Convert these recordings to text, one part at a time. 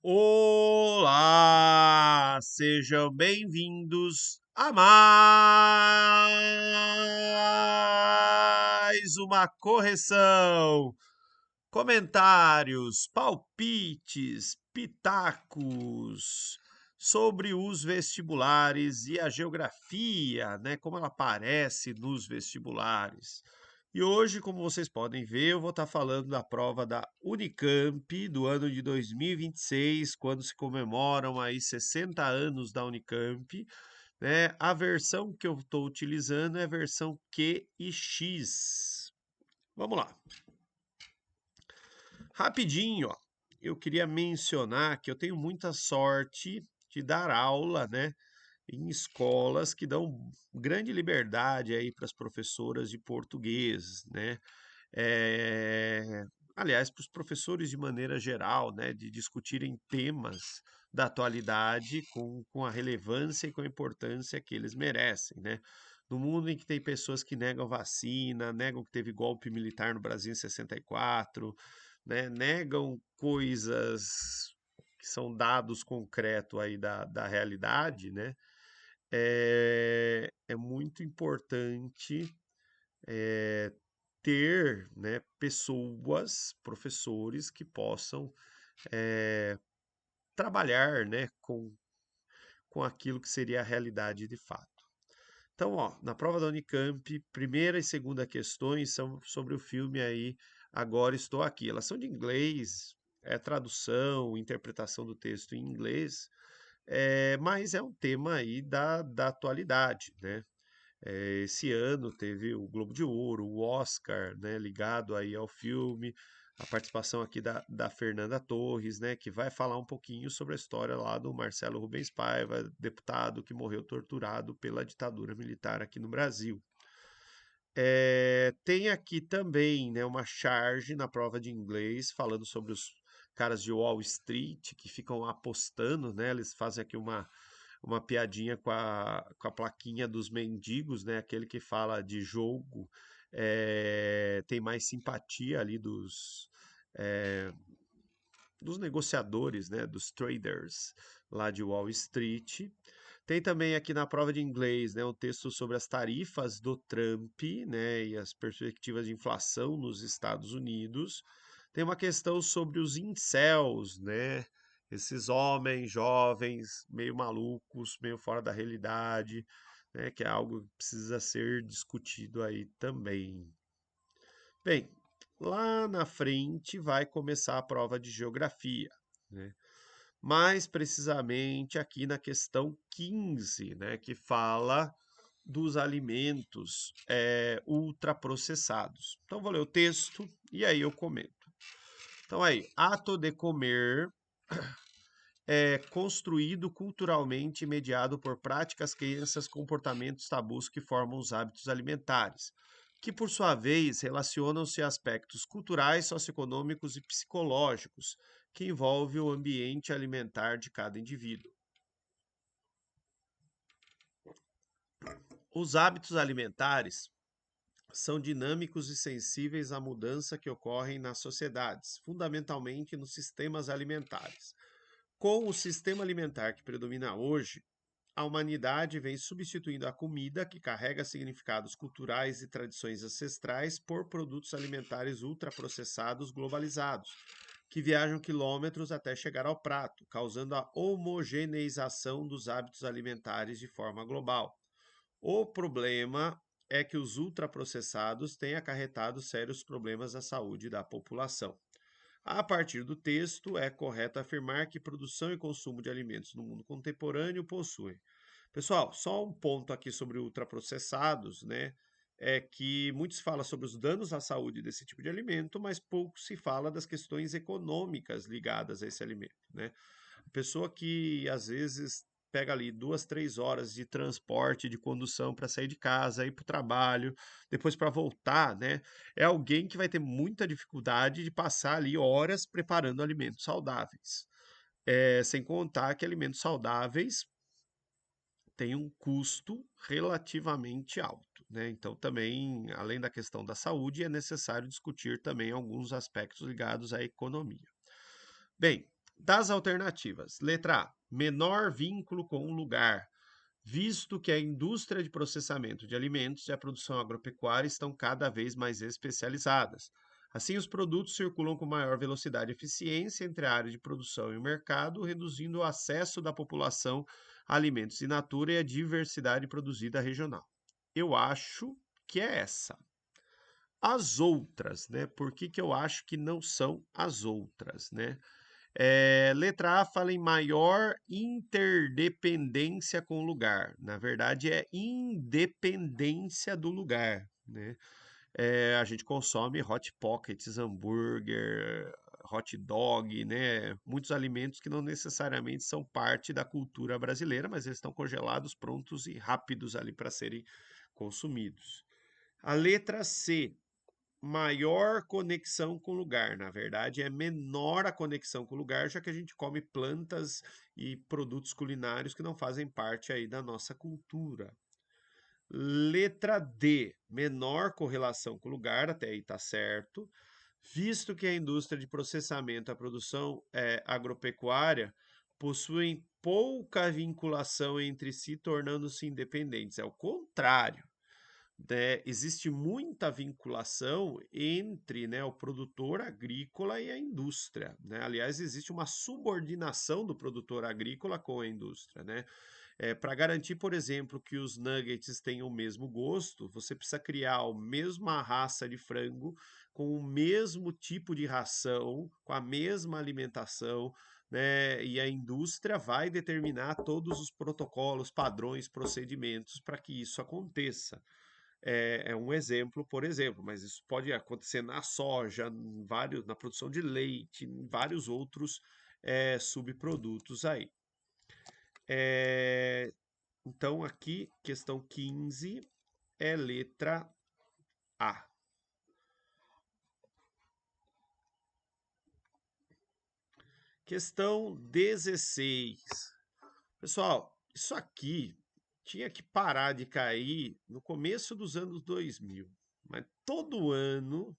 Olá, sejam bem-vindos a mais uma correção. Comentários, palpites, pitacos sobre os vestibulares e a geografia, né? Como ela aparece nos vestibulares. E hoje, como vocês podem ver, eu vou estar falando da prova da Unicamp do ano de 2026, quando se comemoram aí 60 anos da Unicamp, né? A versão que eu estou utilizando é a versão Q e X. Vamos lá. Rapidinho, ó, eu queria mencionar que eu tenho muita sorte de dar aula, né, em escolas que dão grande liberdade aí para as professoras de português, né? Eh, Aliás, para os professores de maneira geral, né, de discutirem temas da atualidade com a relevância e com a importância que eles merecem, né? No mundo em que tem pessoas que negam vacina, negam que teve golpe militar no Brasil em 64, né, negam coisas que são dados concretos aí da realidade, né? É muito importante ter, né, pessoas, professores que possam trabalhar, né, com aquilo que seria a realidade de fato. Então, ó, na prova da Unicamp, primeira e segunda questões são sobre o filme aí Agora Estou Aqui. Elas são de inglês, é tradução, interpretação do texto em inglês, mas é um tema aí da atualidade, né? Esse ano teve o Globo de Ouro, o Oscar, né, ligado aí ao filme, a participação aqui da Fernanda Torres, né, que vai falar um pouquinho sobre a história lá do Marcelo Rubens Paiva, deputado que morreu torturado pela ditadura militar aqui no Brasil. Tem aqui também, né, uma charge na prova de inglês falando sobre os caras de Wall Street que ficam apostando, né? Eles fazem aqui uma piadinha com a plaquinha dos mendigos, né? Aquele que fala de jogo, tem mais simpatia ali dos negociadores, né? Dos traders lá de Wall Street. Tem também aqui na prova de inglês, né, um texto sobre as tarifas do Trump, né, e as perspectivas de inflação nos Estados Unidos. Tem uma questão sobre os incels, né, esses homens jovens, meio malucos, meio fora da realidade, né, que é algo que precisa ser discutido aí também. Bem, lá na frente vai começar a prova de geografia, né? Mais precisamente aqui na questão 15, né, que fala dos alimentos ultraprocessados. Então, vou ler o texto e aí eu comento. Então, aí, ato de comer é construído culturalmente e mediado por práticas, crenças, comportamentos, tabus que formam os hábitos alimentares, que por sua vez relacionam-se a aspectos culturais, socioeconômicos e psicológicos que envolvem o ambiente alimentar de cada indivíduo. Os hábitos alimentares são dinâmicos e sensíveis à mudança que ocorrem nas sociedades, fundamentalmente nos sistemas alimentares. Com o sistema alimentar que predomina hoje, a humanidade vem substituindo a comida, que carrega significados culturais e tradições ancestrais, por produtos alimentares ultraprocessados globalizados, que viajam quilômetros até chegar ao prato, causando a homogeneização dos hábitos alimentares de forma global. O problema é que os ultraprocessados têm acarretado sérios problemas à saúde da população. A partir do texto, é correto afirmar que produção e consumo de alimentos no mundo contemporâneo possuem. Pessoal, só um ponto aqui sobre ultraprocessados, né? É que muito se fala sobre os danos à saúde desse tipo de alimento, mas pouco se fala das questões econômicas ligadas a esse alimento, né? A pessoa que às vezes pega ali 2, 3 horas de transporte, de condução para sair de casa, ir para o trabalho, depois para voltar, né? É alguém que vai ter muita dificuldade de passar ali horas preparando alimentos saudáveis. Sem contar que alimentos saudáveis têm um custo relativamente alto, né? Então, também, além da questão da saúde, é necessário discutir também alguns aspectos ligados à economia. Bem, Das alternativas, letra A, menor vínculo com o lugar, visto que a indústria de processamento de alimentos e a produção agropecuária estão cada vez mais especializadas. Assim, os produtos circulam com maior velocidade e eficiência entre a área de produção e o mercado, reduzindo o acesso da população a alimentos in natura e a diversidade produzida regional. Eu acho que é essa. As outras, né? Por que que eu acho que não são as outras, né? Letra A fala em maior interdependência com o lugar. Na verdade, é independência do lugar, né? A gente consome hot pockets, hambúrguer, hot dog, né? Muitos alimentos que não necessariamente são parte da cultura brasileira, mas eles estão congelados, prontos e rápidos ali para serem consumidos. A letra C, maior conexão com o lugar. Na verdade, é menor a conexão com o lugar, já que a gente come plantas e produtos culinários que não fazem parte aí da nossa cultura. Letra D, menor correlação com o lugar, até aí tá certo, visto que a indústria de processamento, a produção agropecuária, possuem pouca vinculação entre si, tornando-se independentes. É o contrário, né? Existe muita vinculação entre, né, o produtor agrícola e a indústria, né? Aliás, existe uma subordinação do produtor agrícola com a indústria, né? Para garantir, por exemplo, que os nuggets tenham o mesmo gosto, você precisa criar a mesma raça de frango, com o mesmo tipo de ração, com a mesma alimentação, né? E a indústria vai determinar todos os protocolos, padrões, procedimentos para que isso aconteça. É um exemplo, por exemplo, mas isso pode acontecer na soja, na produção de leite, em vários outros subprodutos aí. É, então, aqui, questão 15 é letra A. Questão 16. Pessoal, isso aqui tinha que parar de cair no começo dos anos 2000. Mas todo ano,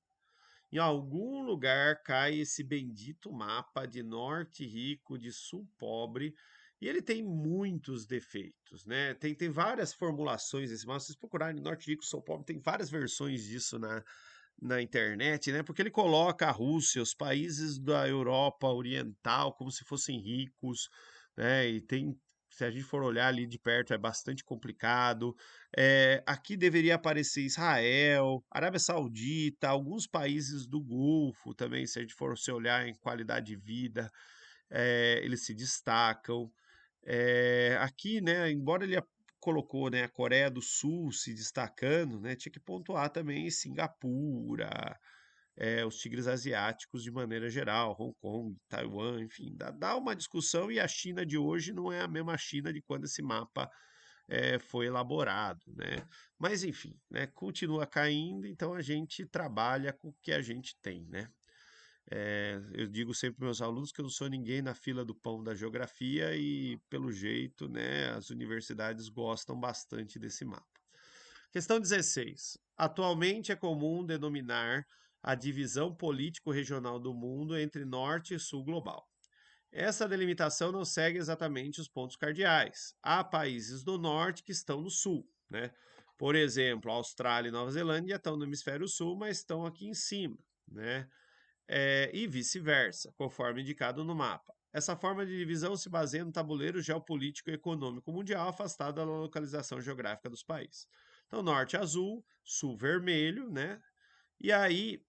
em algum lugar, cai esse bendito mapa de norte rico, de sul pobre. E ele tem muitos defeitos, né? Tem várias formulações desse mapa. Se vocês procurarem norte rico, sul pobre, tem várias versões disso na internet, né? Porque ele coloca a Rússia, os países da Europa Oriental, como se fossem ricos, né? E tem, se a gente for olhar ali de perto, é bastante complicado. Aqui deveria aparecer Israel, Arábia Saudita, alguns países do Golfo também, se a gente for se olhar em qualidade de vida, eles se destacam. Aqui, né, embora ele colocou, né, a Coreia do Sul se destacando, né, tinha que pontuar também Singapura, os tigres asiáticos de maneira geral, Hong Kong, Taiwan, enfim, dá uma discussão e a China de hoje não é a mesma China de quando esse mapa foi elaborado, né? Mas enfim, né, continua caindo, então a gente trabalha com o que a gente tem, né? Eu digo sempre para meus alunos que eu não sou ninguém na fila do pão da geografia e, pelo jeito, né, as universidades gostam bastante desse mapa. Questão 16. Atualmente é comum denominar a divisão político-regional do mundo entre norte e sul global. Essa delimitação não segue exatamente os pontos cardeais. Há países do norte que estão no sul, né? Por exemplo, Austrália e Nova Zelândia estão no hemisfério sul, mas estão aqui em cima, né? E vice-versa, conforme indicado no mapa. Essa forma de divisão se baseia no tabuleiro geopolítico e econômico mundial afastado da localização geográfica dos países. Então, norte azul, sul vermelho, né? E aí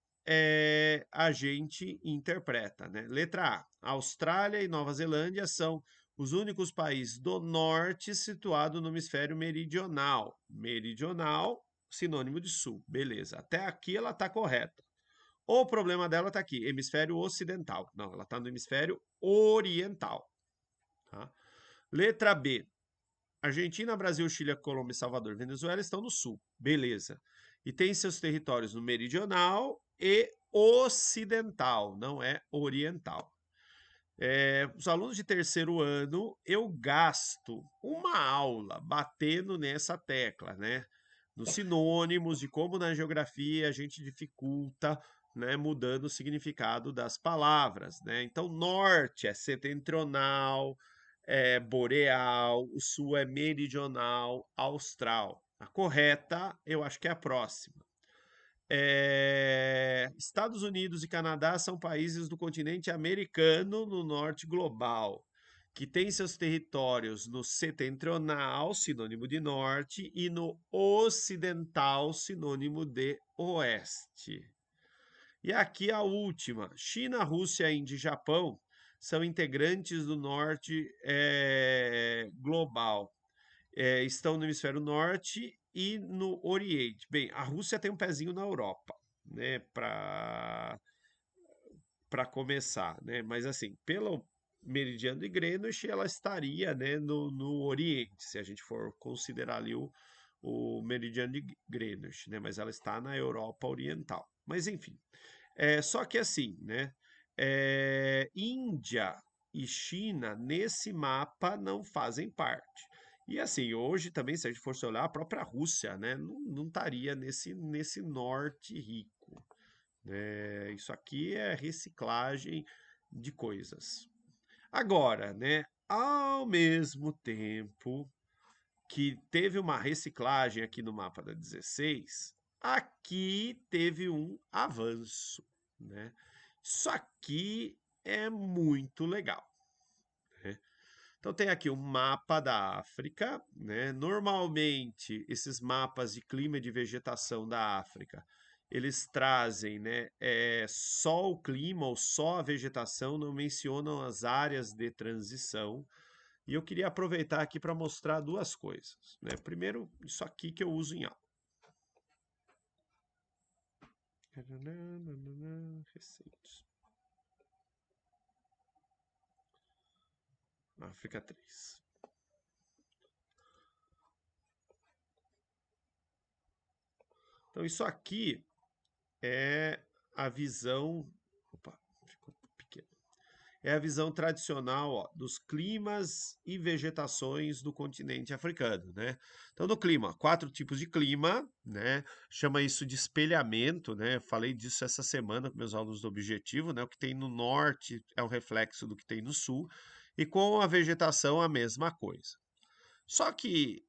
a gente interpreta, né? Letra A. Austrália e Nova Zelândia são os únicos países do norte situados no hemisfério meridional. Meridional, sinônimo de sul. Beleza. Até aqui ela está correta. O problema dela está aqui, hemisfério ocidental. Não, ela está no hemisfério oriental. Tá? Letra B. Argentina, Brasil, Chile, Colômbia, Salvador e Venezuela estão no sul. Beleza. E tem seus territórios no meridional e ocidental, não é oriental. Os alunos de terceiro ano, eu gasto uma aula batendo nessa tecla, né? Nos sinônimos de como na geografia a gente dificulta, né, mudando o significado das palavras, né? Então, norte é setentrional, é boreal, o sul é meridional, austral. A correta, eu acho que é a próxima. Estados Unidos e Canadá são países do continente americano no norte global, que têm seus territórios no setentrional, sinônimo de norte, e no ocidental, sinônimo de oeste. E aqui a última: China, Rússia, Índia e Japão são integrantes do norte global. Estão no hemisfério norte e no Oriente. Bem, a Rússia tem um pezinho na Europa, né, para começar, né? Mas assim, pelo meridiano de Greenwich, ela estaria, né, no Oriente, se a gente for considerar ali o meridiano de Greenwich, né? Mas ela está na Europa Oriental. Mas enfim, só que assim, né? Índia e China nesse mapa não fazem parte. E assim, hoje também, se a gente fosse olhar, a própria Rússia, né, não estaria nesse norte rico, né? Isso aqui é reciclagem de coisas. Agora, né, ao mesmo tempo que teve uma reciclagem aqui no mapa da 16, aqui teve um avanço, né? Isso aqui é muito legal, né? Então tem aqui um mapa da África, né? Normalmente esses mapas de clima e de vegetação da África, eles trazem, né, só o clima ou só a vegetação, não mencionam as áreas de transição. E eu queria aproveitar aqui para mostrar duas coisas, né? Primeiro, isso aqui que eu uso em aula. Recentes. África 3. Então, isso aqui é a visão. Opa, ficou pequeno. É a visão tradicional, ó, dos climas e vegetações do continente africano, né? Então, no clima, 4 tipos de clima, né? Chama isso de espelhamento, né? Falei disso essa semana com meus alunos do Objetivo, né? O que tem no norte é um reflexo do que tem no sul, e com a vegetação a mesma coisa. Só que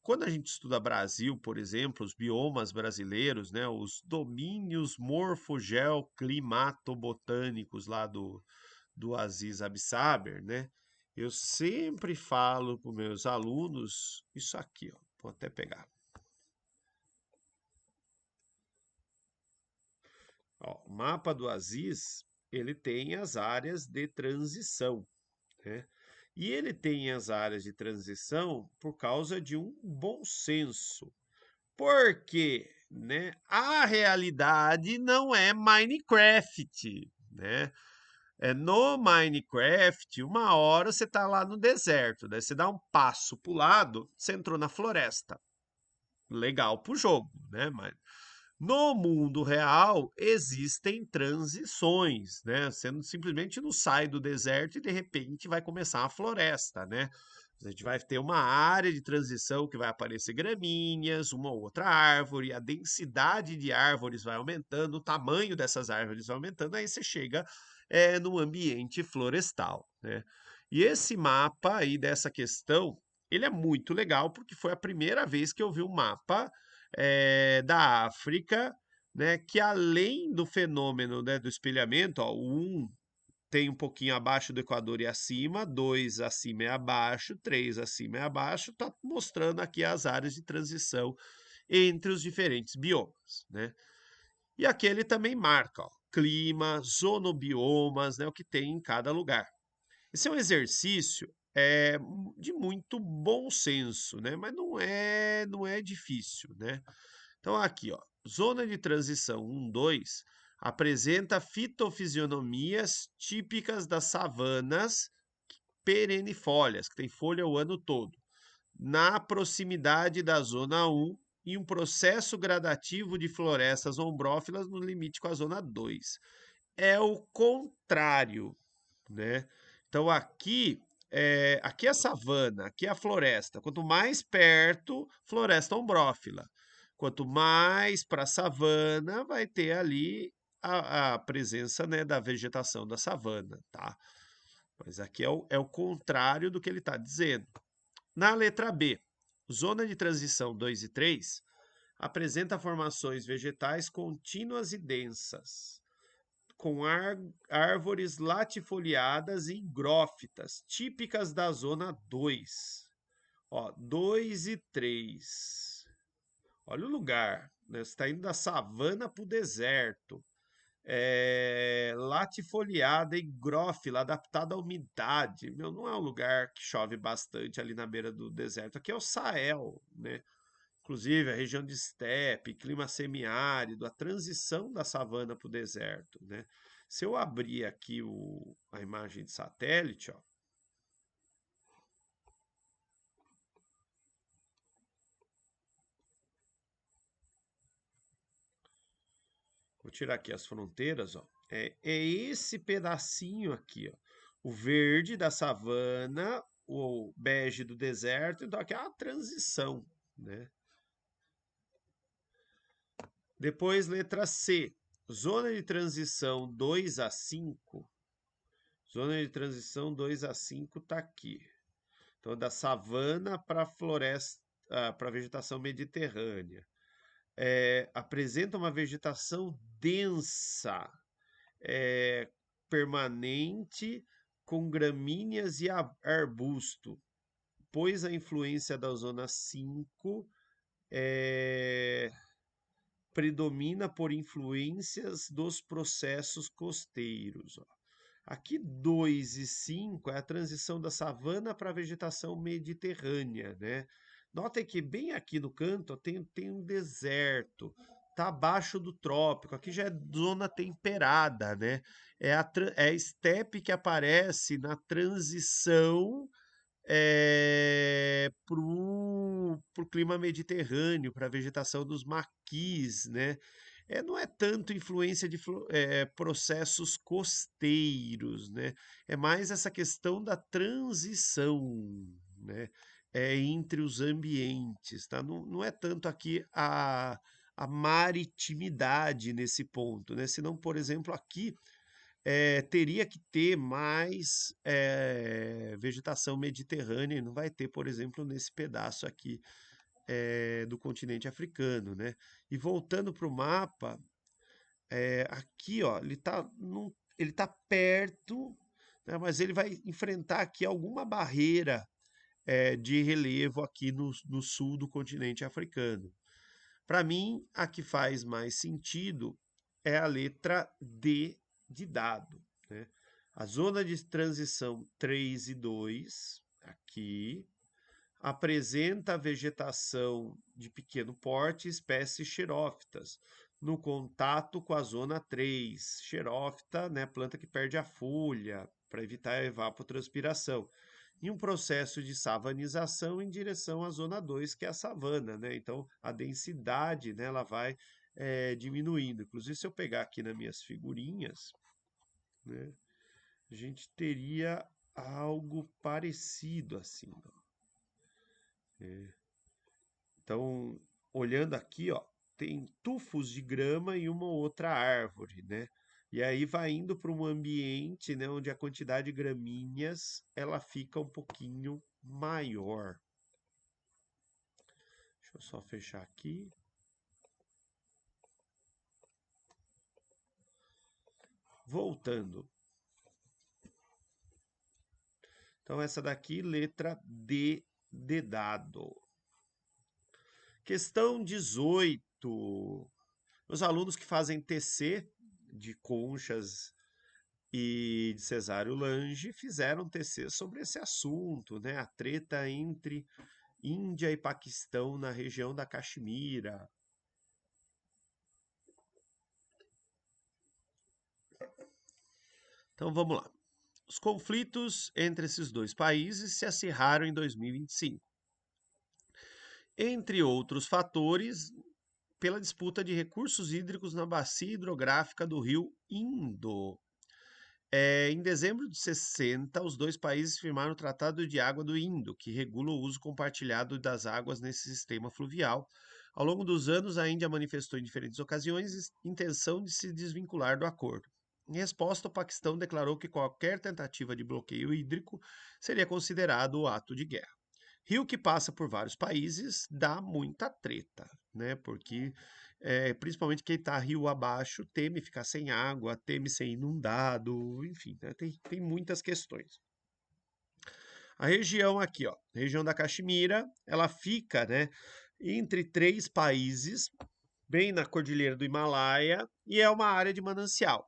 quando a gente estuda Brasil, por exemplo, os biomas brasileiros, né, os domínios morfogeoclimatobotânicos lá do Aziz Absaber, né, eu sempre falo para os meus alunos isso aqui, ó, vou até pegar. Ó, o mapa do Aziz, ele tem as áreas de transição, né? E ele tem as áreas de transição por causa de um bom senso. Porque, né, a realidade não é Minecraft, né? No Minecraft, uma hora você tá lá no deserto, daí você dá um passo pro lado, você entrou na floresta. Legal pro jogo, né? Mas no mundo real existem transições, né? Você simplesmente não sai do deserto e de repente vai começar a floresta, né? A gente vai ter uma área de transição que vai aparecer gramíneas, uma ou outra árvore, a densidade de árvores vai aumentando, o tamanho dessas árvores vai aumentando, aí você chega no ambiente florestal, né? E esse mapa aí dessa questão, ele é muito legal porque foi a primeira vez que eu vi um mapa da África, né, que além do fenômeno, né, do espelhamento, ó, o 1 tem um pouquinho abaixo do Equador e acima, 2 acima e abaixo, 3 acima e abaixo, está mostrando aqui as áreas de transição entre os diferentes biomas, né? E aqui ele também marca, ó, clima, zonobiomas, né, o que tem em cada lugar. Esse é um exercício de muito bom senso, né? Mas não é difícil, né? Então, aqui, ó, zona de transição 1, 2 apresenta fitofisionomias típicas das savanas perennifólias, que tem folha o ano todo, na proximidade da zona 1 e um processo gradativo de florestas ombrófilas no limite com a zona 2. É o contrário, né? Então aqui é a savana, aqui é a floresta. Quanto mais perto, floresta ombrófila. Quanto mais para a savana, vai ter ali a presença, né, da vegetação da savana, tá? Mas aqui é o contrário do que ele está dizendo. Na letra B, zona de transição 2 e 3 apresenta formações vegetais contínuas e densas, com árvores latifoliadas e higrófitas, típicas da zona 2. Ó, 2 e 3. Olha o lugar, né? Você está indo da savana para o deserto. Latifoliada e higrófila, adaptada à umidade. Meu, não é um lugar que chove bastante ali na beira do deserto. Aqui é o Sahel, né? Inclusive, a região de estepe, clima semiárido, a transição da savana para o deserto, né? Se eu abrir aqui a imagem de satélite, ó, vou tirar aqui as fronteiras, ó. É esse pedacinho aqui, ó. O verde da savana, o bege do deserto, então aqui é uma transição, né? Depois, letra C. Zona de transição 2 a 5. Zona de transição 2 a 5 está aqui. Então, da savana para a floresta, para a vegetação mediterrânea. Apresenta uma vegetação densa, permanente, com gramíneas e arbusto, pois a influência da zona 5 é, predomina por influências dos processos costeiros. Ó. Aqui 2 e 5 é a transição da savana para a vegetação mediterrânea, né? Notem que bem aqui no canto ó, tem um deserto, tá abaixo do trópico, aqui já é zona temperada, né? É a estepe que aparece na transição para o clima mediterrâneo, para a vegetação dos maquis, né? Não é tanto influência de processos costeiros, né? É mais essa questão da transição, né? Entre os ambientes, tá? Não é tanto aqui a maritimidade nesse ponto, né? Senão, por exemplo, aqui teria que ter mais vegetação mediterrânea, e não vai ter, por exemplo, nesse pedaço aqui do continente africano, né? E voltando para o mapa, aqui, ó, ele tá perto, né, mas ele vai enfrentar aqui alguma barreira de relevo aqui no sul do continente africano. Para mim, a que faz mais sentido é a letra D de dado, né? A zona de transição 3 e 2, aqui, apresenta vegetação de pequeno porte, espécies xerófitas, no contato com a zona 3. Xerófita, né, planta que perde a folha para evitar a evapotranspiração. E um processo de savanização em direção à zona 2, que é a savana, né? Então, a densidade, né, ela vai diminuindo. Inclusive, se eu pegar aqui nas minhas figurinhas, né, a gente teria algo parecido assim, ó. Então, olhando aqui, ó, tem tufos de grama e uma outra árvore, né? E aí vai indo para um ambiente, né, onde a quantidade de gramíneas ela fica um pouquinho maior. Deixa eu só fechar aqui. Voltando. Então, essa daqui, letra D de dado. Questão 18. Os alunos que fazem TC de conchas e de Cesário Lange fizeram TC sobre esse assunto, né? A treta entre Índia e Paquistão na região da Caxemira. Então vamos lá. Os conflitos entre esses dois países se acirraram em 2025. Entre outros fatores, pela disputa de recursos hídricos na bacia hidrográfica do rio Indo. Em dezembro de 60, os dois países firmaram o Tratado de Água do Indo, que regula o uso compartilhado das águas nesse sistema fluvial, Ao longo dos anos, a Índia manifestou em diferentes ocasiões intenção de se desvincular do acordo. Em resposta, o Paquistão declarou que qualquer tentativa de bloqueio hídrico seria considerado ato de guerra. Rio que passa por vários países dá muita treta, né? Porque principalmente quem está rio abaixo teme ficar sem água, teme ser inundado, enfim, né? Tem muitas questões. A região aqui, ó, região da Caxemira, ela fica, né, entre três países, bem na Cordilheira do Himalaia, e é uma área de manancial.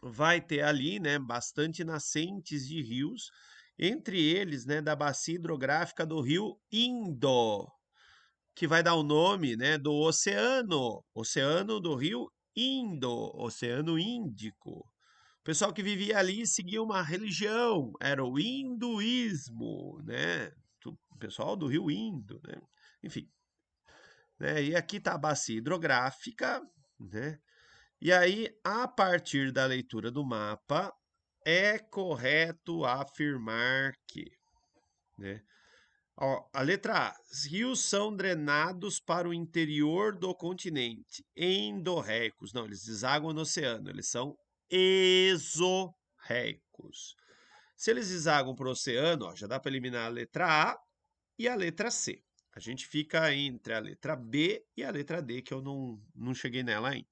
Vai ter ali, né, bastante nascentes de rios, entre eles, né, da bacia hidrográfica do rio Indo, que vai dar o nome, né, do oceano do rio Indo, Oceano Índico. O pessoal que vivia ali seguia uma religião, era o hinduísmo, né? O pessoal do rio Indo, né? Enfim, né? E aqui está a bacia hidrográfica, né? E aí, a partir da leitura do mapa, é correto afirmar que, né? Ó, a letra A. Os rios são drenados para o interior do continente, endorreicos. Não, eles desaguam no oceano, eles são exorreicos. Se eles desaguam para o oceano, ó, já dá para eliminar a letra A e a letra C. A gente fica entre a letra B e a letra D, que eu não cheguei nela ainda.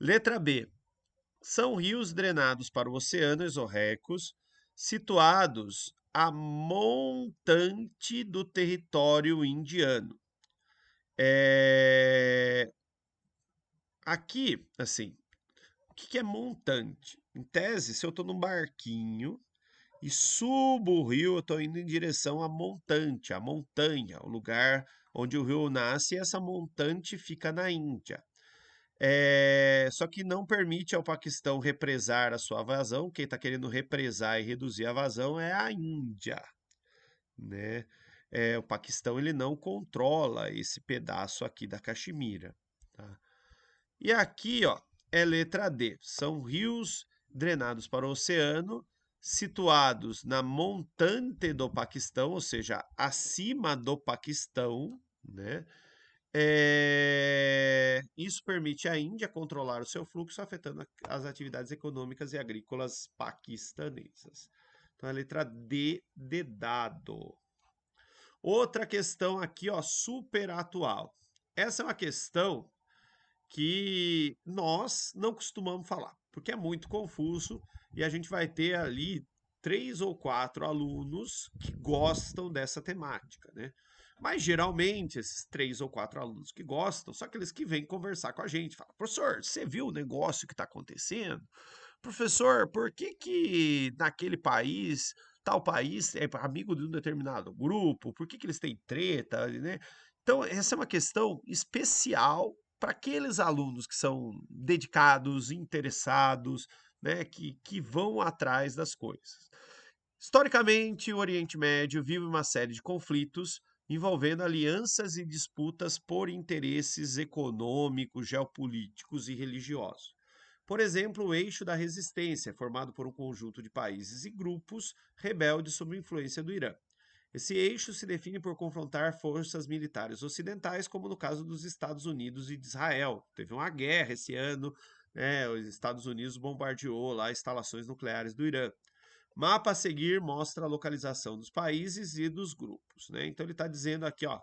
Letra B. São rios drenados para o oceano exorreicos, situados a montante do território indiano. Aqui, assim, o que é montante? Em tese, se eu estou num barquinho e subo o rio, eu estou indo em direção à montante, à montanha, o lugar onde o rio nasce, e essa montante fica na Índia. Só que não permite ao Paquistão represar a sua vazão. Quem está querendo represar e reduzir a vazão é a Índia, né? O Paquistão ele não controla esse pedaço aqui da Caxemira, tá? E aqui, ó, é letra D. São rios drenados para o oceano, situados na montante do Paquistão, ou seja, acima do Paquistão, né? Isso permite à Índia controlar o seu fluxo, afetando as atividades econômicas e agrícolas paquistanesas. Então, a letra D de dado. Outra questão aqui, ó, super atual. Essa é uma questão que nós não costumamos falar, porque é muito confuso e a gente vai ter ali 3 ou 4 alunos que gostam dessa temática, né? Mas geralmente esses 3 ou 4 alunos que gostam são aqueles que vêm conversar com a gente, falam, professor, você viu o negócio que está acontecendo? Professor, por que que naquele país, tal país é amigo de um determinado grupo? Por que que eles têm treta, né? Então, essa é uma questão especial para aqueles alunos que são dedicados, interessados, né, que vão atrás das coisas. Historicamente, o Oriente Médio vive uma série de conflitos envolvendo alianças e disputas por interesses econômicos, geopolíticos e religiosos. Por exemplo, o Eixo da Resistência, formado por um conjunto de países e grupos rebeldes sob influência do Irã. Esse eixo se define por confrontar forças militares ocidentais, como no caso dos Estados Unidos e de Israel. Teve uma guerra esse ano, né? Os Estados Unidos bombardeou lá instalações nucleares do Irã. Mapa a seguir mostra a localização dos países e dos grupos, né? Então ele está dizendo aqui, ó,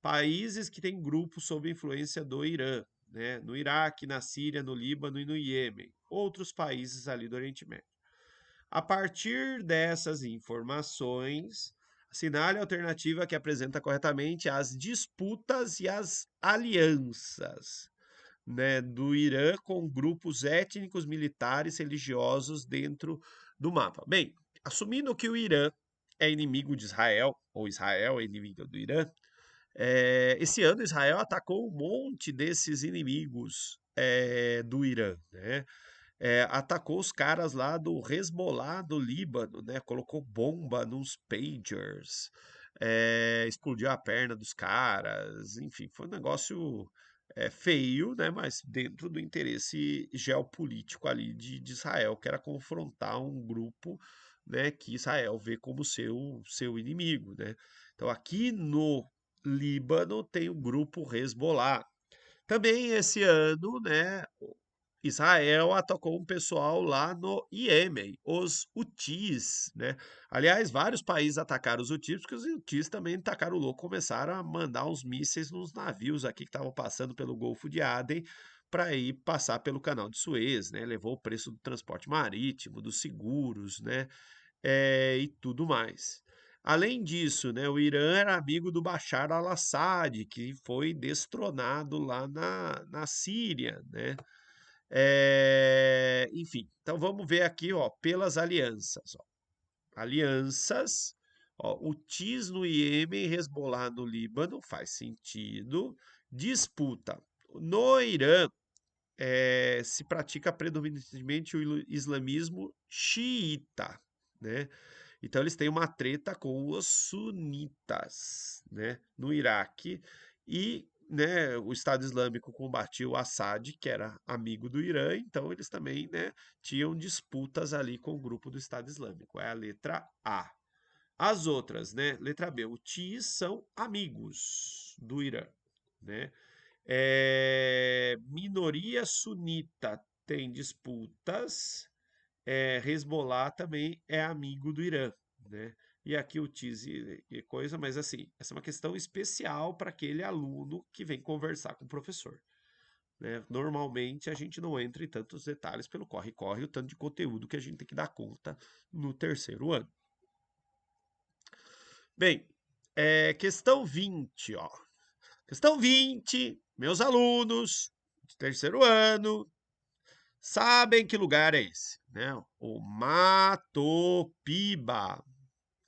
países que têm grupos sob influência do Irã, né? No Iraque, na Síria, no Líbano e no Iêmen. Outros países ali do Oriente Médio. A partir dessas informações, assinale a alternativa que apresenta corretamente as disputas e as alianças, né, do Irã com grupos étnicos, militares, religiosos dentro do mapa. Bem, assumindo que o Irã é inimigo de Israel, ou Israel é inimigo do Irã, esse ano Israel atacou um monte desses inimigos do Irã, né? Atacou os caras lá do Hezbollah do Líbano, né? Colocou bomba nos pagers, explodiu a perna dos caras, enfim, foi um negócio feio, né? Mas dentro do interesse geopolítico ali de Israel, que era confrontar um grupo, né, que Israel vê como seu inimigo, né? Então aqui no Líbano tem o grupo Hezbollah. Também esse ano, né, Israel atacou um pessoal lá no Iêmen, os Houthis, né? Aliás, vários países atacaram os Houthis, porque os Houthis também tacaram o louco, começaram a mandar uns mísseis nos navios aqui que estavam passando pelo Golfo de Aden para ir passar pelo Canal de Suez, né? Levou o preço do transporte marítimo, dos seguros, né? E tudo mais. Além disso, né, o Irã era amigo do Bashar al-Assad, que foi destronado lá na Síria, né? Enfim, então vamos ver aqui, ó, pelas alianças. Ó. Alianças, ó, o TIS no Iêmen, Hezbollah no Líbano, faz sentido. Disputa. No Irã, se pratica predominantemente o islamismo xiita, né? Então eles têm uma treta com os sunitas, né, no Iraque e, né, o Estado Islâmico combatia o Assad, que era amigo do Irã, então eles também, né, tinham disputas ali com o grupo do Estado Islâmico. É a letra A. As outras, né, letra B, o Tiis são amigos do Irã, né? Minoria sunita tem disputas, Hezbollah também é amigo do Irã, né? E aqui o TIS e coisa, mas assim, essa é uma questão especial para aquele aluno que vem conversar com o professor, né? Normalmente a gente não entra em tantos detalhes pelo corre-corre, o tanto de conteúdo que a gente tem que dar conta no terceiro ano. Bem, questão 20, ó. Questão 20, meus alunos de terceiro ano, sabem que lugar é esse, né? O Mato Piba,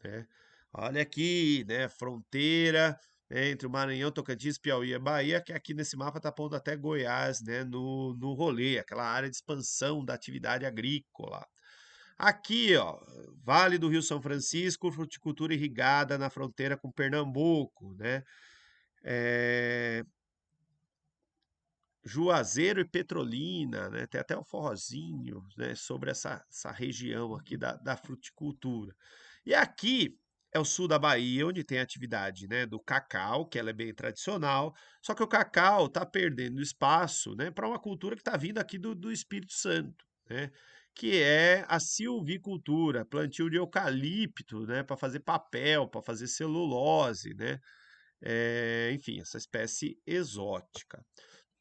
né? Olha aqui, né? Fronteira, né, entre o Maranhão, Tocantins, Piauí e Bahia, que aqui nesse mapa tá pondo até Goiás, né? No rolê, aquela área de expansão da atividade agrícola. Aqui, ó, Vale do Rio São Francisco, fruticultura irrigada na fronteira com Pernambuco, né? É, Juazeiro e Petrolina, né? Tem até o forrozinho, né? Sobre essa região aqui da fruticultura. E aqui é o sul da Bahia, onde tem a atividade, né, do cacau, que ela é bem tradicional, só que o cacau está perdendo espaço, né, para uma cultura que está vindo aqui do Espírito Santo, né, que é a silvicultura, plantio de eucalipto, né, para fazer papel, para fazer celulose, né, enfim, essa espécie exótica.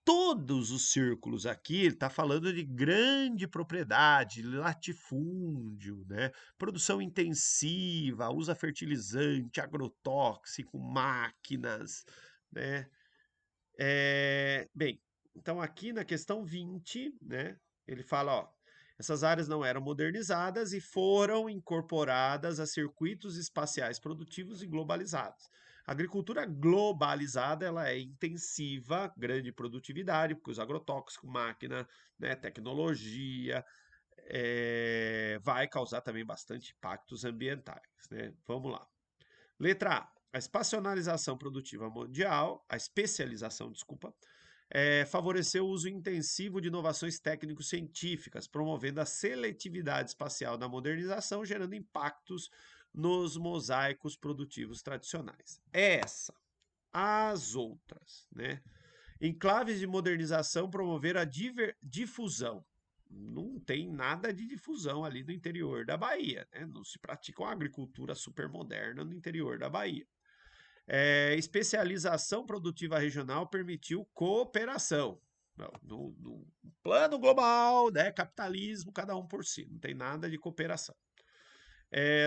Todos os círculos aqui, ele está falando de grande propriedade, latifúndio, né? Produção intensiva, usa fertilizante, agrotóxico, máquinas, né? Bem, então aqui na questão 20, né? Ele fala, ó, essas áreas não eram modernizadas e foram incorporadas a circuitos espaciais produtivos e globalizados. A agricultura globalizada ela é intensiva, grande produtividade, porque os agrotóxicos, máquina, né, tecnologia, vai causar também bastante impactos ambientais. Né? Vamos lá. Letra A. A espacionalização produtiva mundial, a especialização, desculpa, favoreceu o uso intensivo de inovações técnico-científicas, promovendo a seletividade espacial da modernização, gerando impactos nos mosaicos produtivos tradicionais. Essa, as outras, né? Enclaves de modernização promoveram a difusão. Não tem nada de difusão ali no interior da Bahia, né? Não se pratica uma agricultura super moderna no interior da Bahia. Especialização produtiva regional permitiu cooperação. No plano global, né, capitalismo, cada um por si, não tem nada de cooperação.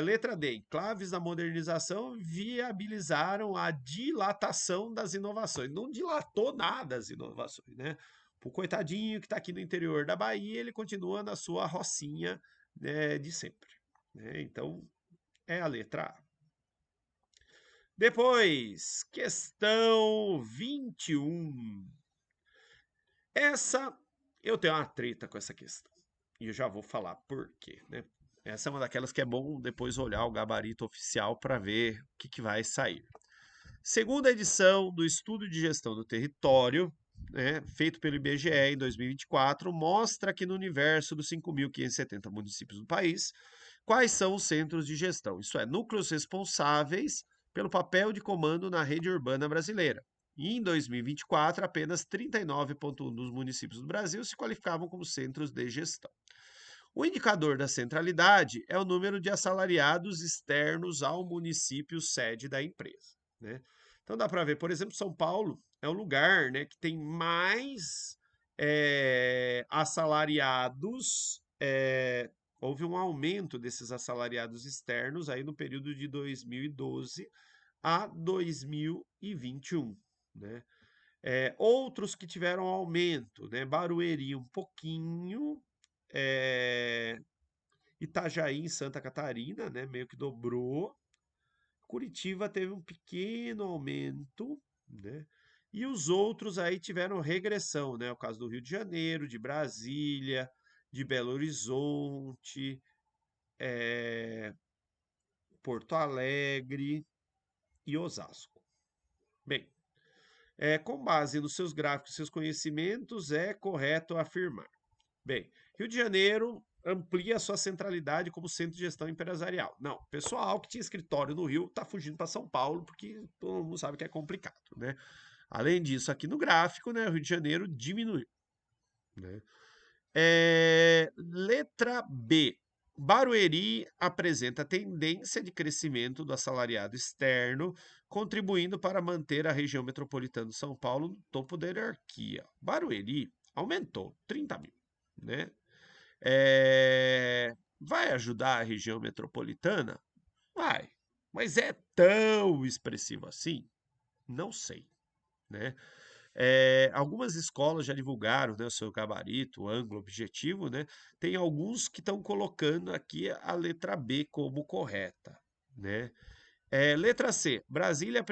Letra D. Enclaves da modernização viabilizaram a dilatação das inovações. Não dilatou nada as inovações, né? O coitadinho que está aqui no interior da Bahia, ele continua na sua rocinha, né, de sempre. Né? Então, é a letra A. Depois, questão 21. Essa, eu tenho uma treta com essa questão. E eu já vou falar por quê, né? Essa é uma daquelas que é bom depois olhar o gabarito oficial para ver o que vai sair. Segunda edição do Estudo de Gestão do Território, né, feito pelo IBGE em 2024, mostra que no universo dos 5.570 municípios do país, quais são os centros de gestão, isso é, núcleos responsáveis pelo papel de comando na rede urbana brasileira. E em 2024, apenas 39,1% dos municípios do Brasil se qualificavam como centros de gestão. O indicador da centralidade é o número de assalariados externos ao município sede da empresa, né? Então dá para ver, por exemplo, São Paulo é o lugar, né, que tem mais assalariados. Houve um aumento desses assalariados externos aí no período de 2012 a 2021, né? Outros que tiveram aumento, né? Barueri um pouquinho, é, Itajaí em Santa Catarina, né? Meio que dobrou. Curitiba teve um pequeno aumento, né? E os outros aí tiveram regressão, né? O caso do Rio de Janeiro, de Brasília, de Belo Horizonte, Porto Alegre e Osasco. Bem, com base nos seus gráficos e seus conhecimentos, é correto afirmar. Bem, Rio de Janeiro amplia sua centralidade como centro de gestão empresarial. Não, o pessoal que tinha escritório no Rio está fugindo para São Paulo porque todo mundo sabe que é complicado, né? Além disso, aqui no gráfico, né, o Rio de Janeiro diminuiu, né? Letra B. Barueri apresenta tendência de crescimento do assalariado externo, contribuindo para manter a região metropolitana de São Paulo no topo da hierarquia. Barueri aumentou 30 mil, né? Vai ajudar a região metropolitana? Vai. Mas é tão expressivo assim? Não sei, né? Algumas escolas já divulgaram, né, o seu gabarito, o ângulo objetivo, né? Tem alguns que estão colocando aqui a letra B como correta, né? Letra C. Brasília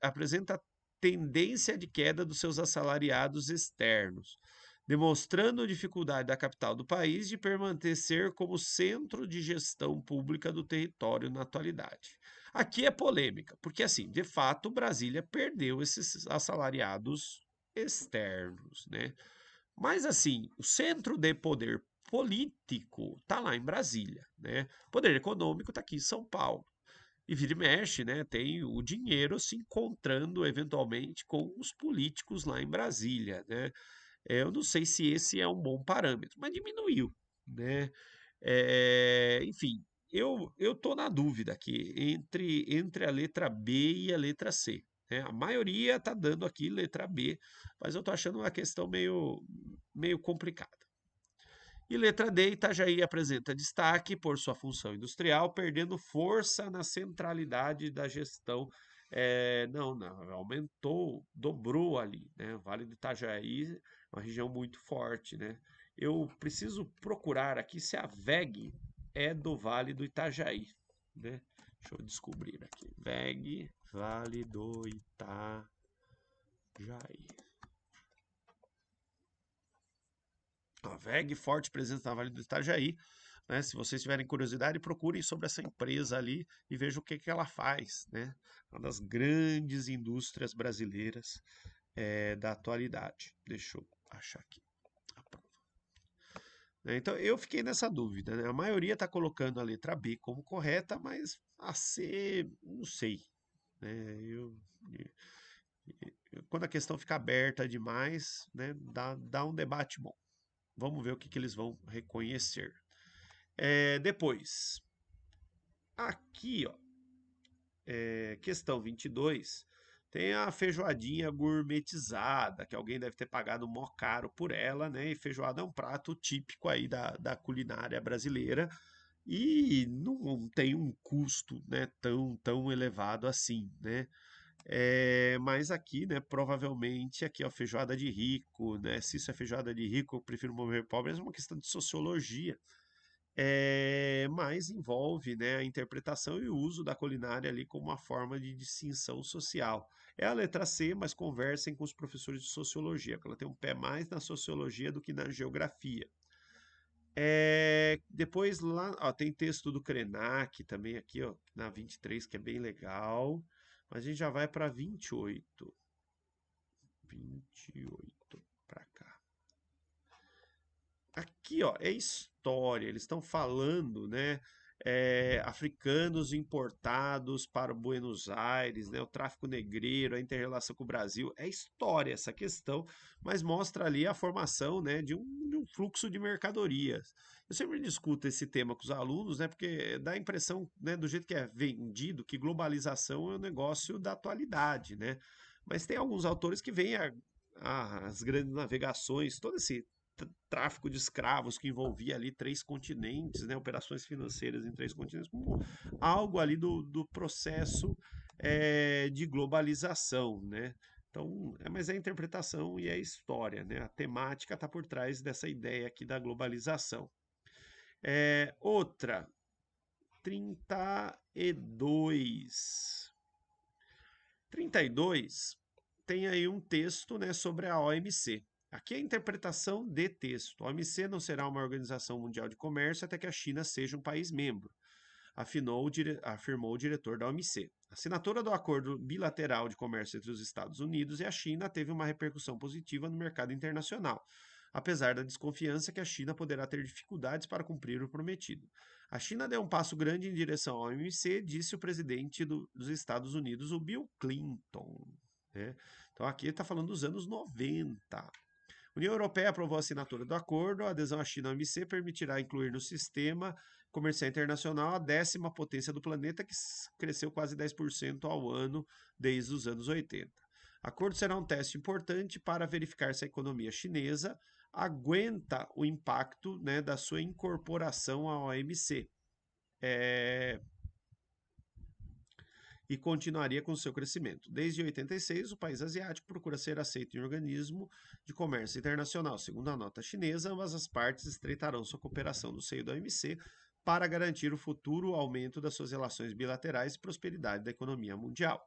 apresenta tendência de queda dos seus assalariados externos, demonstrando dificuldade da capital do país de permanecer como centro de gestão pública do território na atualidade. Aqui é polêmica, porque assim, de fato, Brasília perdeu esses assalariados externos, né? Mas assim, o centro de poder político está lá em Brasília, né? O poder econômico está aqui em São Paulo. E vira e mexe, né? Tem o dinheiro se encontrando eventualmente com os políticos lá em Brasília, né? Eu não sei se esse é um bom parâmetro, mas diminuiu, né? Enfim, eu tô na dúvida aqui entre a letra B e a letra C, né? A maioria tá dando aqui letra B, mas eu tô achando uma questão meio complicada. E letra D, Itajaí apresenta destaque por sua função industrial, perdendo força na centralidade da gestão. Não, não, aumentou, dobrou ali, né? O Vale do Itajaí é uma região muito forte, né? Eu preciso procurar aqui se a VEG é do Vale do Itajaí, né? Deixa eu descobrir aqui. VEG, Vale do Itajaí. A VEG, forte presença na Vale do Itajaí, né? Se vocês tiverem curiosidade, procurem sobre essa empresa ali e vejam o que, que ela faz, né? Uma das grandes indústrias brasileiras da atualidade. Deixa eu achar aqui a prova. Então, eu fiquei nessa dúvida, né? A maioria está colocando a letra B como correta, mas a C, não sei, né? Quando a questão fica aberta demais, né? Dá um debate bom. Vamos ver o que, que eles vão reconhecer. Depois, aqui, ó, questão 22, tem a feijoadinha gourmetizada, que alguém deve ter pagado mó caro por ela, né? E feijoada é um prato típico aí da culinária brasileira e não tem um custo, né, tão elevado assim, né? Mas aqui, né, provavelmente aqui, ó, feijoada de rico, né? Se isso é feijoada de rico, eu prefiro morrer pobre, é uma questão de sociologia. Mas envolve, né, a interpretação e o uso da culinária ali como uma forma de distinção social. É a letra C, mas conversem com os professores de sociologia, porque ela tem um pé mais na sociologia do que na geografia. Depois lá, ó, tem texto do Krenak também aqui, ó, na 23, que é bem legal. Mas a gente já vai para 28. 28 para cá. Aqui, ó, é história. Eles estão falando, né? africanos importados para Buenos Aires, né, o tráfico negreiro, a interrelação com o Brasil. É história essa questão, mas mostra ali a formação, né, de um fluxo de mercadorias. Eu sempre discuto esse tema com os alunos, né, porque dá a impressão, né, do jeito que é vendido, que globalização é um negócio da atualidade, né? Mas tem alguns autores que veem as grandes navegações, todo esse tráfico de escravos que envolvia ali três continentes, né, operações financeiras em três continentes, como algo ali do processo de globalização, né? Então, mas é a interpretação e é a história, né? A temática está por trás dessa ideia aqui da globalização. Outra, 32. 32 tem aí um texto, né, sobre a OMC. Aqui é a interpretação de texto. A OMC não será uma organização mundial de comércio até que a China seja um país membro, afirmou o diretor da OMC. A assinatura do acordo bilateral de comércio entre os Estados Unidos e a China teve uma repercussão positiva no mercado internacional, apesar da desconfiança que a China poderá ter dificuldades para cumprir o prometido. A China deu um passo grande em direção à OMC, disse o presidente dos Estados Unidos, o Bill Clinton. Né? Então aqui está falando dos anos 90. A União Europeia aprovou a assinatura do acordo. A adesão à China à OMC permitirá incluir no sistema comercial internacional a 10ª potência do planeta, que cresceu quase 10% ao ano desde os anos 80. O acordo será um teste importante para verificar se a economia chinesa aguenta o impacto, né, da sua incorporação à OMC. E continuaria com seu crescimento. Desde 86, o país asiático procura ser aceito em organismo de comércio internacional. Segundo a nota chinesa, ambas as partes estreitarão sua cooperação no seio da OMC para garantir o futuro aumento das suas relações bilaterais e prosperidade da economia mundial.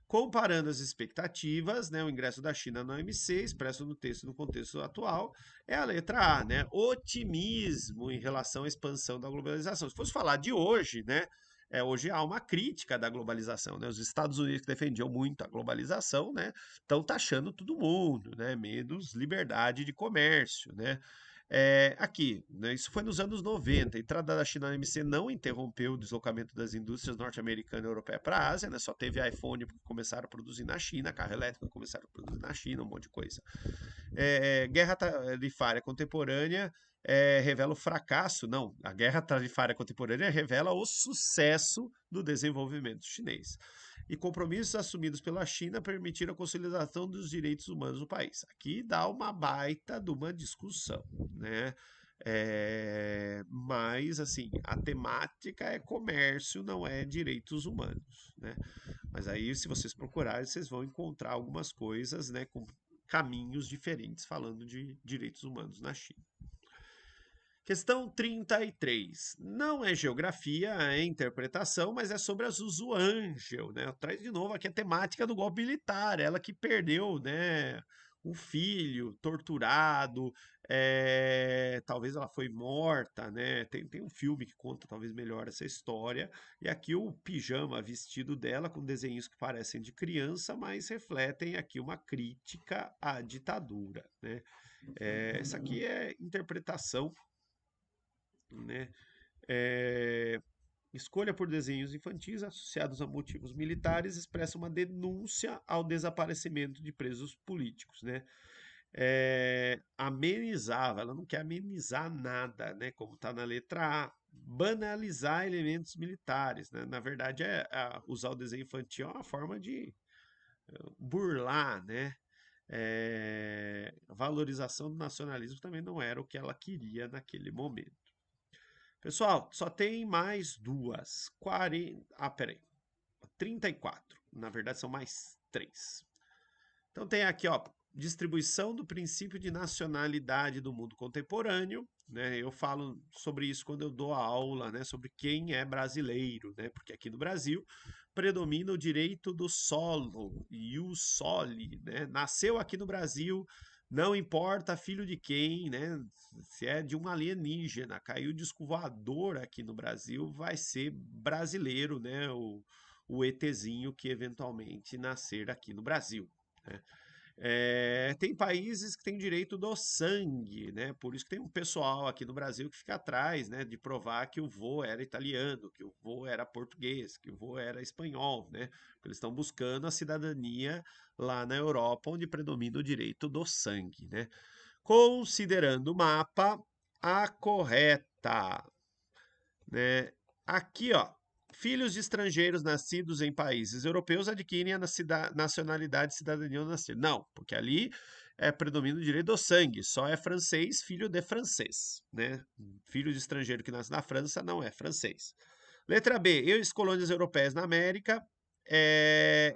Comparando as expectativas, né, o ingresso da China na OMC, expresso no texto no contexto atual, é a letra A, né, otimismo em relação à expansão da globalização. Se fosse falar de hoje, né, hoje há uma crítica da globalização, né? Os Estados Unidos que defendiam muito a globalização, né, estão taxando todo mundo, né, menos liberdade de comércio, né? Aqui, né, isso foi nos anos 90. A entrada da China na OMC não interrompeu o deslocamento das indústrias norte-americana e europeia para a Ásia, né? Só teve iPhone porque começaram a produzir na China, carro elétrico começaram a produzir na China, um monte de coisa. Guerra tarifária contemporânea revela o fracasso, não, a guerra tarifária contemporânea revela o sucesso do desenvolvimento chinês. E compromissos assumidos pela China permitiram a consolidação dos direitos humanos no país. Aqui dá uma baita de uma discussão, né? Mas, assim, a temática é comércio, não é direitos humanos, né? Mas aí, se vocês procurarem, vocês vão encontrar algumas coisas, né, com caminhos diferentes falando de direitos humanos na China. Questão 33. Não é geografia, é interpretação, mas é sobre a Zuzu Angel, né? Traz de novo aqui a temática do golpe militar, ela que perdeu, né, um filho torturado, talvez ela foi morta, né? Tem um filme que conta talvez melhor essa história. E aqui o pijama vestido dela com desenhos que parecem de criança, mas refletem aqui uma crítica à ditadura, né? Essa aqui é interpretação, né? É, escolha por desenhos infantis associados a motivos militares expressa uma denúncia ao desaparecimento de presos políticos, né? Amenizava, ela não quer amenizar nada, né? Como está na letra A. Banalizar elementos militares, né? Na verdade, usar o desenho infantil é uma forma de burlar, né? Valorização do nacionalismo também não era o que ela queria naquele momento. Pessoal, só tem mais duas. 40. Peraí. 34. Na verdade, são mais três. Então tem aqui, ó, distribuição do princípio de nacionalidade do mundo contemporâneo, né? Eu falo sobre isso quando eu dou a aula, né, sobre quem é brasileiro, né? Porque aqui no Brasil predomina o direito do solo, ius soli, né? Nasceu aqui no Brasil, não importa filho de quem, né? Se é de um alienígena, caiu disco voador aqui no Brasil, vai ser brasileiro, né? O ETzinho que eventualmente nascer aqui no Brasil, né? Tem países que têm direito do sangue, né? Por isso que tem um pessoal aqui no Brasil que fica atrás, né, de provar que o vô era italiano, que o vô era português, que o vô era espanhol, né? Porque eles estão buscando a cidadania lá na Europa, onde predomina o direito do sangue, né? Considerando o mapa, a correta, né? Aqui, ó, filhos de estrangeiros nascidos em países europeus adquirem a nacionalidade e cidadania ao nascer. Não, porque ali predomina o direito do sangue, só é francês, filho de francês, né? Filho de estrangeiro que nasce na França não é francês. Letra B, ex-colônias europeias na América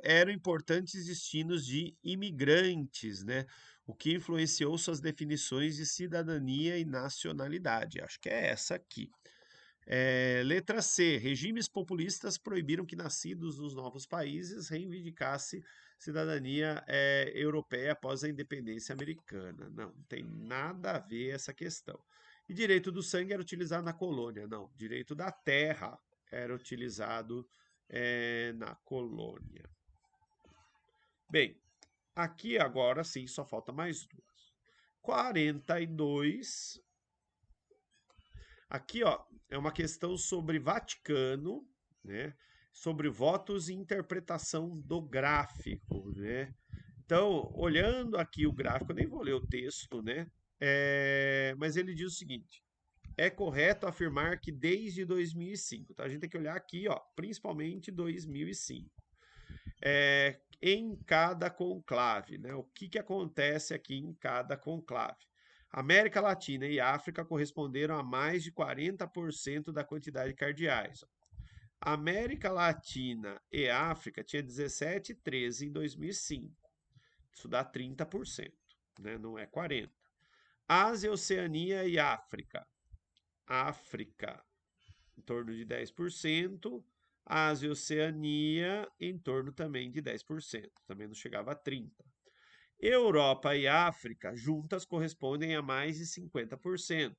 eram importantes destinos de imigrantes, né? O que influenciou suas definições de cidadania e nacionalidade. Acho que é essa aqui. Letra C. Regimes populistas proibiram que nascidos nos novos países reivindicassem cidadania europeia após a independência americana. Não tem nada a ver essa questão. E direito do sangue era utilizado na colônia. Não, direito da terra era utilizado na colônia. Bem, aqui agora sim só falta mais duas. 42. Aqui, ó, é uma questão sobre Vaticano, né? Sobre votos e interpretação do gráfico, né? Então, olhando aqui o gráfico, eu nem vou ler o texto, né? Mas ele diz o seguinte: é correto afirmar que desde 2005, tá? A gente tem que olhar aqui, ó, principalmente 2005, em cada conclave, né? O que acontece aqui em cada conclave? América Latina e África corresponderam a mais de 40% da quantidade de cardeais. América Latina e África tinha 17 e 13 em 2005. Isso dá 30%, né? Não é 40%. Ásia, Oceania e África. África, em torno de 10%. Ásia e Oceania, em torno também de 10%. Também não chegava a 30%. Europa e África juntas correspondem a mais de 50%.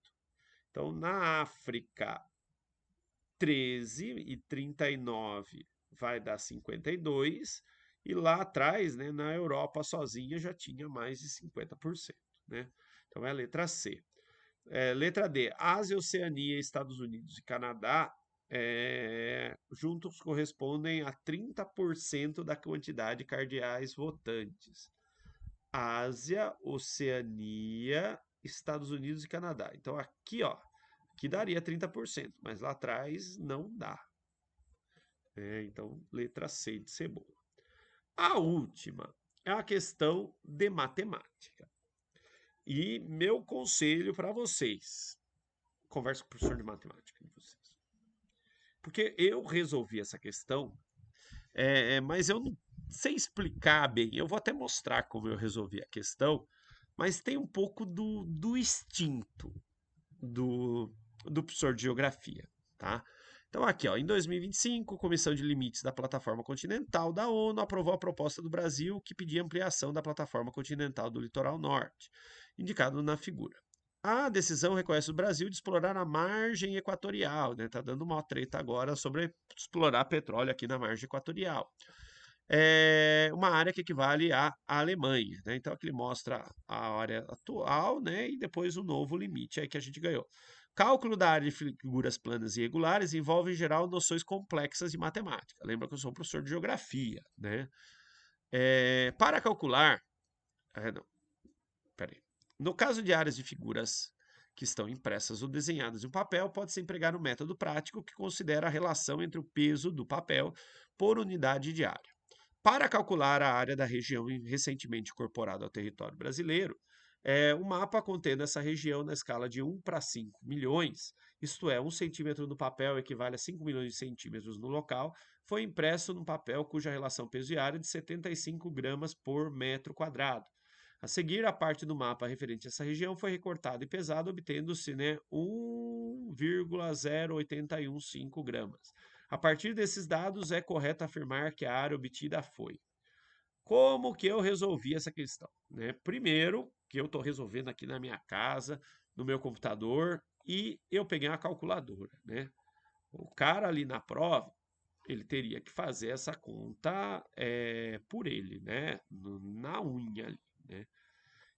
Então, na África, 13 e 39 vai dar 52, e lá atrás, né, na Europa sozinha já tinha mais de 50%, né? Então é a letra C. Letra D, Ásia, Oceania, Estados Unidos e Canadá juntos correspondem a 30% da quantidade de cardeais votantes. Ásia, Oceania, Estados Unidos e Canadá. Então aqui, ó, aqui daria 30%, mas lá atrás não dá. Então, letra C de cebola. A última é uma questão de matemática. E meu conselho para vocês: converse com o professor de matemática de vocês. Porque eu resolvi essa questão, mas eu não sei explicar bem. Eu vou até mostrar como eu resolvi a questão, mas tem um pouco do instinto do professor de geografia, tá? Então, aqui, ó, em 2025, a Comissão de Limites da Plataforma Continental da ONU aprovou a proposta do Brasil que pedia ampliação da plataforma continental do litoral norte, indicado na figura. A decisão reconhece o Brasil de explorar a margem equatorial, né? Tá dando uma treta agora sobre explorar petróleo aqui na margem equatorial. É uma área que equivale à Alemanha, né? Então aqui ele mostra a área atual, né? E depois o novo limite aí que a gente ganhou. Cálculo da área de figuras planas e regulares envolve, em geral, noções complexas de matemática. Lembra que eu sou professor de geografia, né? Para calcular... não, peraí. No caso de áreas de figuras que estão impressas ou desenhadas em um papel, pode-se empregar um método prático que considera a relação entre o peso do papel por unidade de área. Para calcular a área da região recentemente incorporada ao território brasileiro, um mapa contendo essa região na escala de 1 para 5 milhões, isto é, 1 centímetro no papel equivale a 5 milhões de centímetros no local, foi impresso num papel cuja relação peso e área é de 75 gramas por metro quadrado. A seguir, a parte do mapa referente a essa região foi recortada e pesada, obtendo-se, né, 1,0815 gramas. A partir desses dados, é correto afirmar que a área obtida foi. Como que eu resolvi essa questão? Né? Primeiro, que eu estou resolvendo aqui na minha casa, no meu computador, e eu peguei uma calculadora. Né? O cara ali na prova, ele teria que fazer essa conta por ele, né? Na unha ali. né?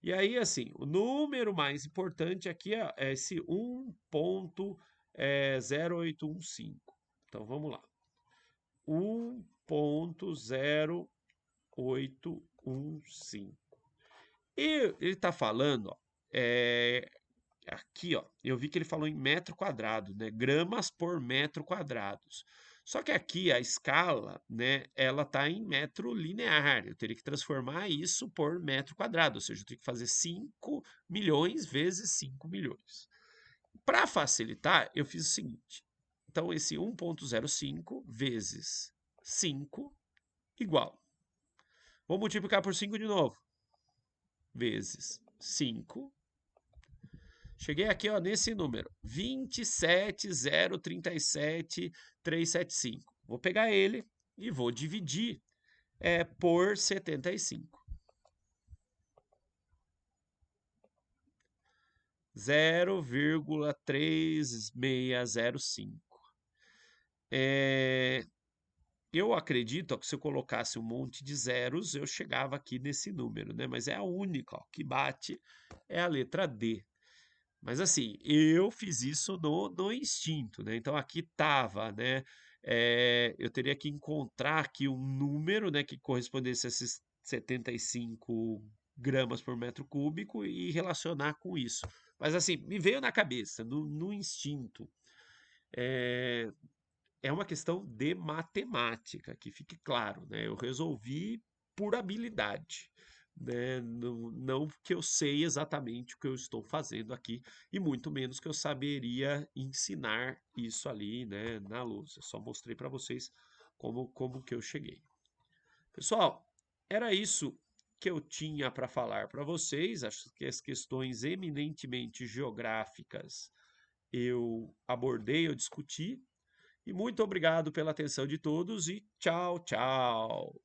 E aí, assim, o número mais importante aqui é esse 1.0815. Então, vamos lá. 1.0815. E ele está falando, ó, aqui, ó, eu vi que ele falou em metro quadrado, né? Gramas por metro quadrados. Só que aqui a escala, né, ela está em metro linear. Eu teria que transformar isso por metro quadrado, ou seja, eu teria que fazer 5 milhões vezes 5 milhões. Para facilitar, eu fiz o seguinte. Então, esse 1.05 vezes 5 igual. Vou multiplicar por 5 de novo. Vezes 5. Cheguei aqui, ó, nesse número, 27.037.375. Vou pegar ele e vou dividir por 75. 0,3605. Eu acredito que se eu colocasse um monte de zeros, eu chegava aqui nesse número, né? Mas é a única, ó, que bate é a letra D. Mas assim, eu fiz isso no instinto, né? Então aqui estava, né? Eu teria que encontrar aqui um número, né, que correspondesse a esses 75 gramas por metro cúbico e relacionar com isso. Mas assim, me veio na cabeça, no instinto. É uma questão de matemática, que fique claro, né? Eu resolvi por habilidade, né? Não que eu sei exatamente o que eu estou fazendo aqui, e muito menos que eu saberia ensinar isso ali, né, na lousa. Eu só mostrei para vocês como que eu cheguei. Pessoal, era isso que eu tinha para falar para vocês. Acho que as questões eminentemente geográficas eu abordei, eu discuti. E muito obrigado pela atenção de todos e tchau, tchau.